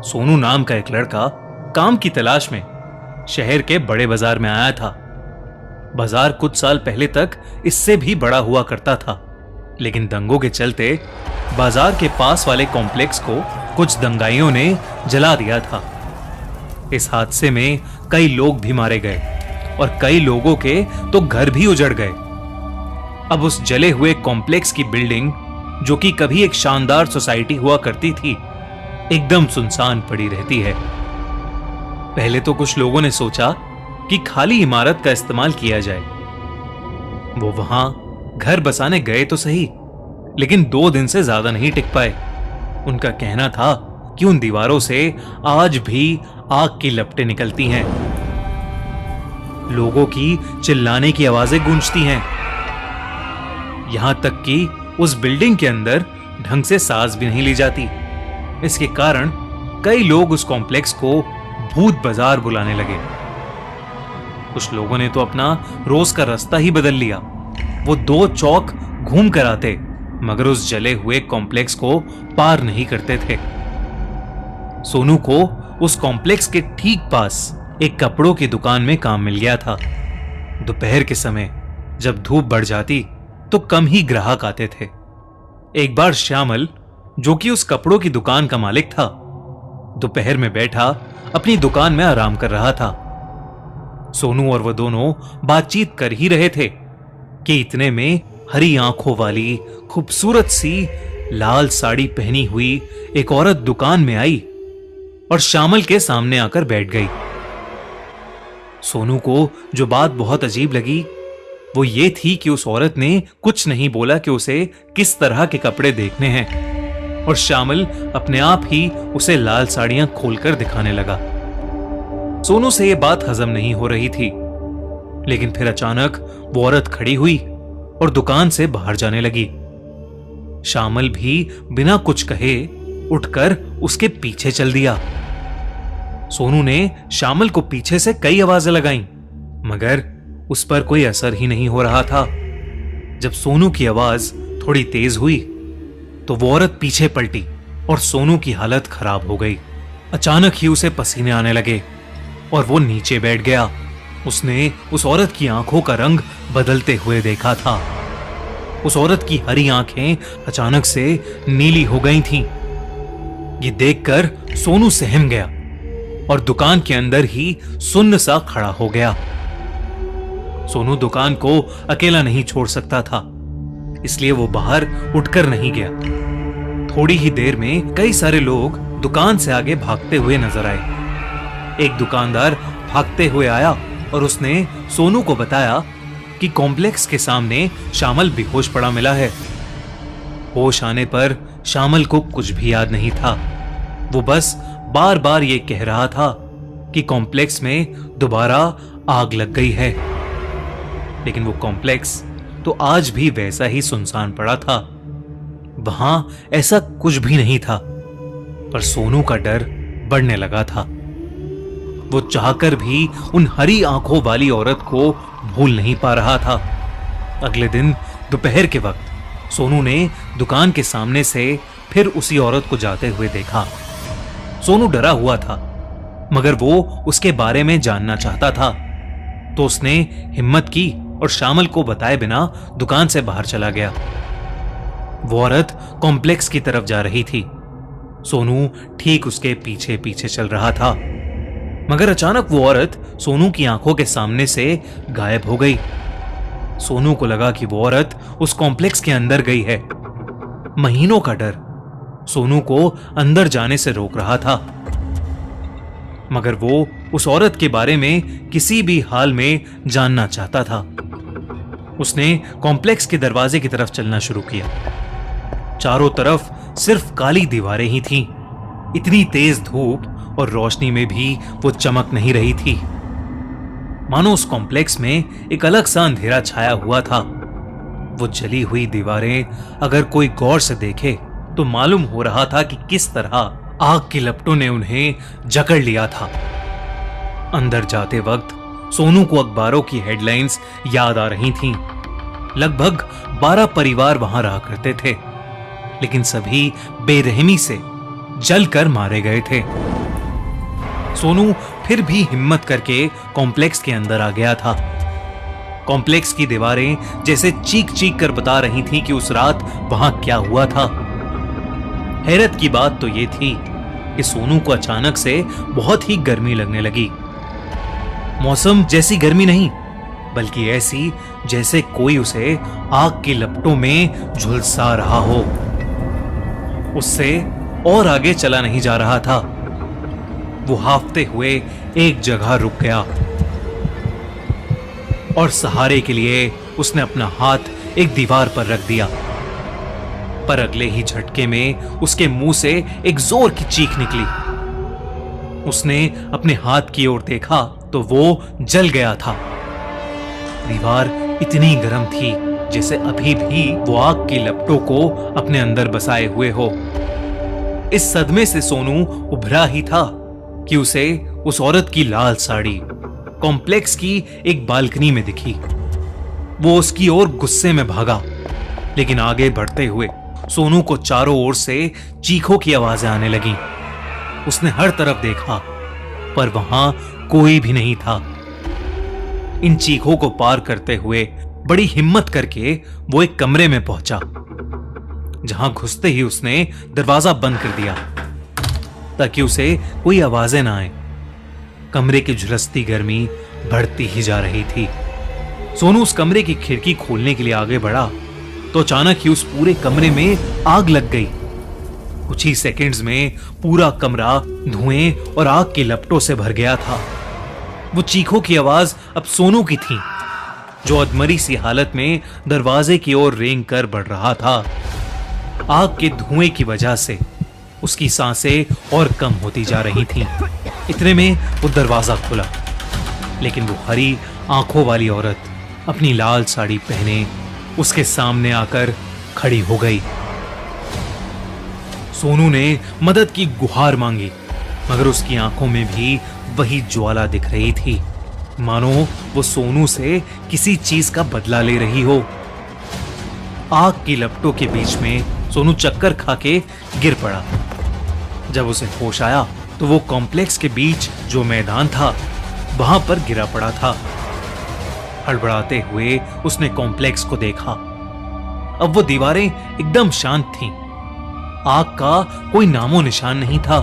सोनू नाम का एक लड़का काम की तलाश में शहर के बड़े बाजार में आया था। बाजार कुछ साल पहले तक इससे भी बड़ा हुआ करता था, लेकिन दंगों के चलते बाजार के पास वाले कॉम्प्लेक्स को कुछ दंगाइयों ने जला दिया था। इस हादसे में कई लोग भी मारे गए और कई लोगों के तो घर भी उजड़ गए। अब उस जले हुए कॉम्प्लेक्स की बिल्डिंग, जो कि कभी एक शानदार सोसाइटी हुआ करती थी, एकदम सुनसान पड़ी रहती है। पहले तो कुछ लोगों ने सोचा कि खाली इमारत का इस्तेमाल किया जाए। वो वहां घर बसाने गए तो सही, लेकिन 2 दिन से ज्यादा नहीं टिक पाए। उनका कहना था कि उन दीवारों से आज भी आग की लपटें निकलती हैं, लोगों की चिल्लाने की आवाजें गूंजती हैं। यहां तक कि उस बिल्डिंग के अंदर ढंग से सांस भी नहीं ली जाती। इसके कारण कई लोग उस कॉम्प्लेक्स को भूत बाजार बुलाने लगे। कुछ लोगों ने तो अपना रोज का रास्ता ही बदल लिया। वो 2 चौक घूम कर आते, मगर उस जले हुए कॉम्प्लेक्स को पार नहीं करते थे। सोनू को उस कॉम्प्लेक्स के ठीक पास एक कपड़ों की दुकान में काम मिल गया था। दोपहर के समय जब धूप बढ़ जाती तो कम ही ग्राहक आते थे। एक बार श्यामल, जो कि उस कपड़ों की दुकान का मालिक था, दोपहर में बैठा अपनी दुकान में आराम कर रहा था। सोनू और वह दोनों बातचीत कर ही रहे थे कि इतने में हरी आंखों वाली खूबसूरत सी लाल साड़ी पहनी हुई एक औरत दुकान में आई और श्यामल के सामने आकर बैठ गई। सोनू को जो बात बहुत अजीब लगी वो ये थी कि उस औरत ने कुछ नहीं बोला कि उसे किस तरह के कपड़े देखने हैं, और श्यामल अपने आप ही उसे लाल साड़ियां खोलकर दिखाने लगा। सोनू से यह बात हजम नहीं हो रही थी, लेकिन फिर अचानक वो औरत खड़ी हुई और दुकान से बाहर जाने लगी। श्यामल भी बिना कुछ कहे उठकर उसके पीछे चल दिया। सोनू ने श्यामल को पीछे से कई आवाजें लगाईं, मगर उस पर कोई असर ही नहीं हो रहा था। जब सोनू की आवाज थोड़ी तेज हुई तो वो औरत पीछे पलटी और सोनू की हालत खराब हो गई। अचानक ही उसे पसीने आने लगे और वो नीचे बैठ गया। उसने उस औरत की आंखों का रंग बदलते हुए देखा था। उस औरत की हरी आंखें अचानक से नीली हो गई थीं। ये देखकर सोनू सहम गया और दुकान के अंदर ही सुन्न सा खड़ा हो गया। सोनू दुकान को अकेला नहीं छोड़ सकता था, इसलिए वो बाहर उठकर नहीं गया। थोड़ी ही देर में कई सारे लोग दुकान से आगे भागते हुए नजर आए। एक दुकानदार भागते हुए आया और उसने सोनू को बताया कि कॉम्प्लेक्स के सामने श्यामल बेहोश पड़ा मिला है। होश आने पर श्यामल को कुछ भी याद नहीं था। वो बस बार बार ये कह रहा था कि कॉम्प्लेक्स में दोबारा आग लग गई है, लेकिन वो कॉम्प्लेक्स तो आज भी वैसा ही सुनसान पड़ा था। वहां ऐसा कुछ भी नहीं था, पर सोनू का डर बढ़ने लगा था। वो चाहकर भी उन हरी आंखों वाली औरत को भूल नहीं पा रहा था। अगले दिन दोपहर के वक्त सोनू ने दुकान के सामने से फिर उसी औरत को जाते हुए देखा। सोनू डरा हुआ था, मगर वो उसके बारे में जानना चाहता था, तो उसने हिम्मत की और श्यामल को बताए बिना दुकान से बाहर चला गया। वो औरत कॉम्प्लेक्स की तरफ जा रही थी। सोनू ठीक उसके पीछे पीछे चल रहा था, मगर अचानक वो औरत सोनू की आंखों के सामने से गायब हो गई। सोनू को लगा कि वो औरत उस कॉम्प्लेक्स के अंदर गई है। महीनों का डर सोनू को अंदर जाने से रोक रहा था, मगर वो उस औरत के बारे में किसी भी हाल में जानना चाहता था। उसने कॉम्प्लेक्स के दरवाजे की तरफ चलना शुरू किया। चारों तरफ सिर्फ काली दीवारें ही थीं। इतनी तेज धूप और रोशनी में भी वो चमक नहीं रही थी, मानो उस कॉम्प्लेक्स में एक अलग सा अंधेरा छाया हुआ था। वो जली हुई दीवारें अगर कोई गौर से देखे तो मालूम हो रहा था कि किस तरह आग की लपटों ने उन्हें जकड़ लिया था। अंदर जाते वक्त सोनू को अखबारों की हेडलाइंस याद आ रही थीं। लगभग 12 परिवार वहां रहा करते थे, लेकिन सभी बेरहमी से जलकर मारे गए थे। सोनू फिर भी हिम्मत करके कॉम्प्लेक्स के अंदर आ गया था। कॉम्प्लेक्स की दीवारें जैसे चीख चीख कर बता रही थीं कि उस रात वहां क्या हुआ था। हैरत की बात तो ये थी कि सोनू को अचानक से बहुत ही गर्मी लगने लगी। मौसम जैसी गर्मी नहीं, बल्कि ऐसी जैसे कोई उसे आग की लपटों में झुलसा रहा हो। उससे और आगे चला नहीं जा रहा था। वो हाफते हुए एक जगह रुक गया और सहारे के लिए उसने अपना हाथ एक दीवार पर रख दिया। पर अगले ही झटके में उसके मुंह से एक जोर की चीख निकली। उसने अपने हाथ की ओर देखा तो वो जल गया था। दीवार इतनी गर्म थी जैसे अभी भी वो आग की लपटों को अपने अंदर बसाए हुए हो। इस सदमे से सोनू उभरा ही था कि उसे उस औरत की लाल साड़ी कॉम्प्लेक्स की एक बालकनी में दिखी। वो उसकी ओर गुस्से में भागा, लेकिन आगे बढ़ते हुए सोनू को चारों ओर से चीखों की आवाजें आने लगीं। उसने हर तरफ देखा, पर वहां कोई भी नहीं था। इन चीखों को पार करते हुए बड़ी हिम्मत करके वो एक कमरे में पहुंचा, जहां घुसते ही उसने दरवाजा बंद कर दिया ताकि उसे कोई आवाजें ना आए। कमरे की झुलसती गर्मी बढ़ती ही जा रही थी। सोनू उस कमरे की खिड़की खोलने के लिए आगे बढ़ा तो अचानक ही उस पूरे कमरे में आग लग गई। कुछ ही सेकंड्स में पूरा कमरा धुएं और आग की लपटों से भर गया था। वो चीखों की आवाज अब सोनू की थी, जो अधमरी सी हालत में दरवाजे की ओर रेंग कर बढ़ रहा था। आग के धुएं की वजह से उसकी सांसें और कम होती जा रही थीं। इतने में वो दरवाजा खुला, लेकिन वो हरी आंखों वाली औरत अपनी लाल साड़ी पहने उसके सामने आकर खड़ी हो गई। सोनू ने मदद की गुहार मांगी, मगर उसकी आंखों में भी वही ज्वाला दिख रही थी, मानो वो सोनू से किसी चीज का बदला ले रही हो। आग की लपटों के बीच में सोनू चक्कर खा के गिर पड़ा। जब उसे होश आया तो वो कॉम्प्लेक्स के बीच जो मैदान था वहां पर गिरा पड़ा था। हड़बड़ाते हुए उसने कॉम्प्लेक्स को देखा। अब वो दीवारें एकदम शांत थीं। आग का कोई नामो निशान नहीं था।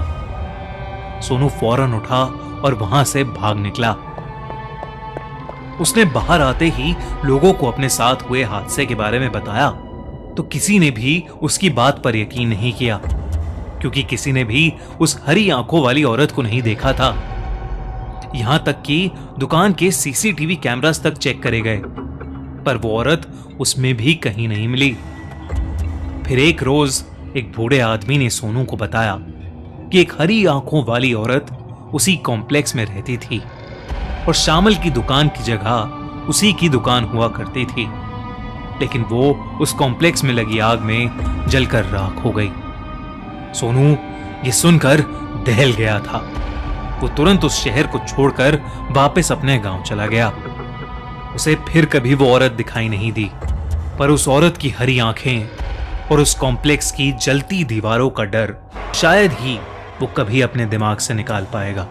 सोनू फौरन उठा और वहां से भाग निकला। उसने बाहर आते ही लोगों को अपने साथ हुए हादसे के बारे में बताया, तो किसी ने भी उसकी बात पर यकीन नहीं किया, क्योंकि किसी ने भी उस हरी आंखों वाली औरत को नहीं देखा था। यहां तक कि दुकान के सीसीटीवी कैमरास तक चेक करे गए, पर वो औरत उसमें भी कहीं नहीं मिली। फिर एक रोज एक बूढ़े आदमी ने सोनू को बताया कि एक हरी आंखों वाली औरत उसी कॉम्प्लेक्स में रहती थी और शामल की दुकान की जगह उसी की दुकान हुआ करती थी, लेकिन वो उस कॉम्प्लेक्स में लगी आग में जलकर राख हो गई। सोनू ये सुनकर दहल गया था। वो तुरंत उस शहर को छोड़कर वापस अपने गांव चला गया। उसे फिर कभी वो औरत दिखाई नहीं दी, पर उस औरत की हरी आंखें और उस कॉम्प्लेक्स की जलती दीवारों का डर शायद ही वो कभी अपने दिमाग से निकाल पाएगा।